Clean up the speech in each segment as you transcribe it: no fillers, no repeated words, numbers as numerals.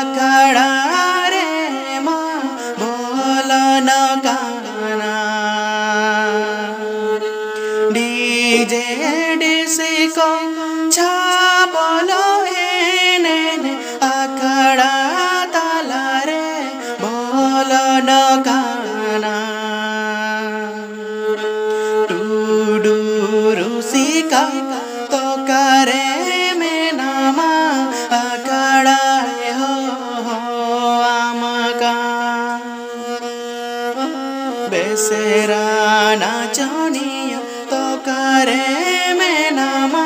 आखड़ा रे माँ बोलो न गाना डीजे डिस्को छापलो एने आखड़ा ताला रे बोलो न गाना रूसिका तो करे में नामा आखड़ा हो आमका बेसेरा नाचनिया तो करे में नामा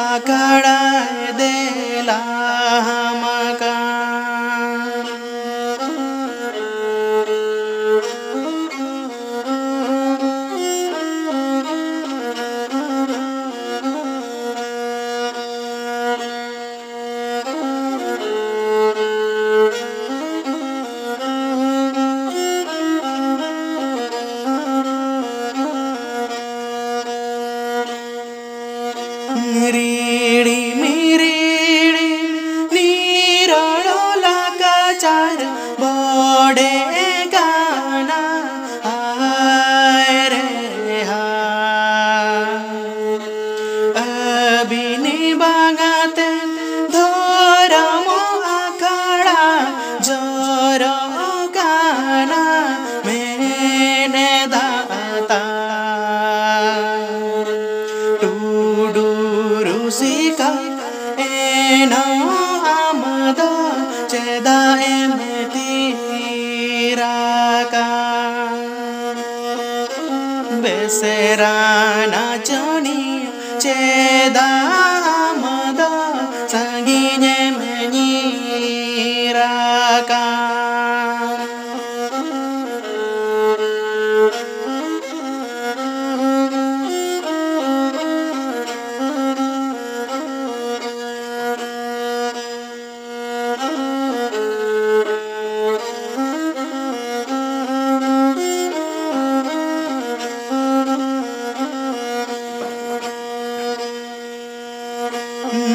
आखड़ा देला हमका रीड़ी मिरीड़ी नीरड़ो लागाचार बड़े गाना आए रे अबिनी बागाते धरमो आखड़ा जोरो गाना मैंने दाता रूसिका एनो आमदो चेदा एमेतीराका बेसेरा नाचनिया चेदा आमदो sanginya menyirakan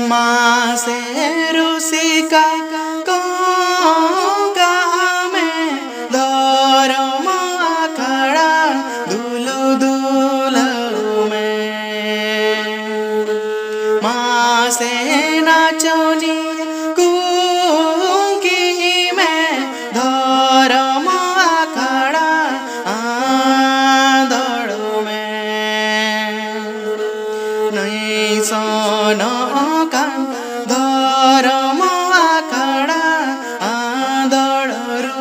माँ से रूसिका कोंगा में धरम आखड़ा दुलु दुलु में माँ से नाचनी कुंगी में धरम आखड़ा आंधड़ो में नहीं सोनो धरम आखड़ा आंधड़ू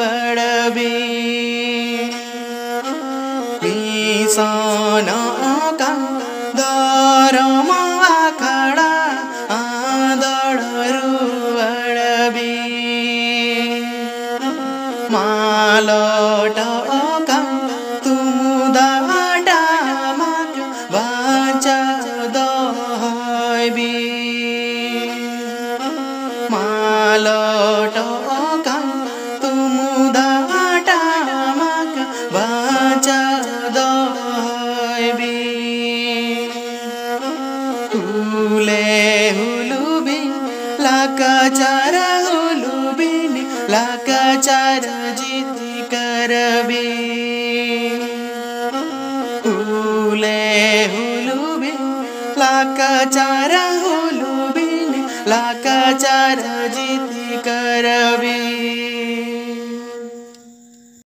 अड़बी सोनो धरम आखड़ा आंधड़ू अड़बी मालोटो तुमुदाटा मग वाचा दोहबी मालोटो तुमुदाटा मग वाचा दोहबी हुले हुलुबिन लाकाचार हुलुबिन लाकाचार जीती करबी हुले हुलुबिन लाकाचार हुलुबिन लाकाचार जीती करबी।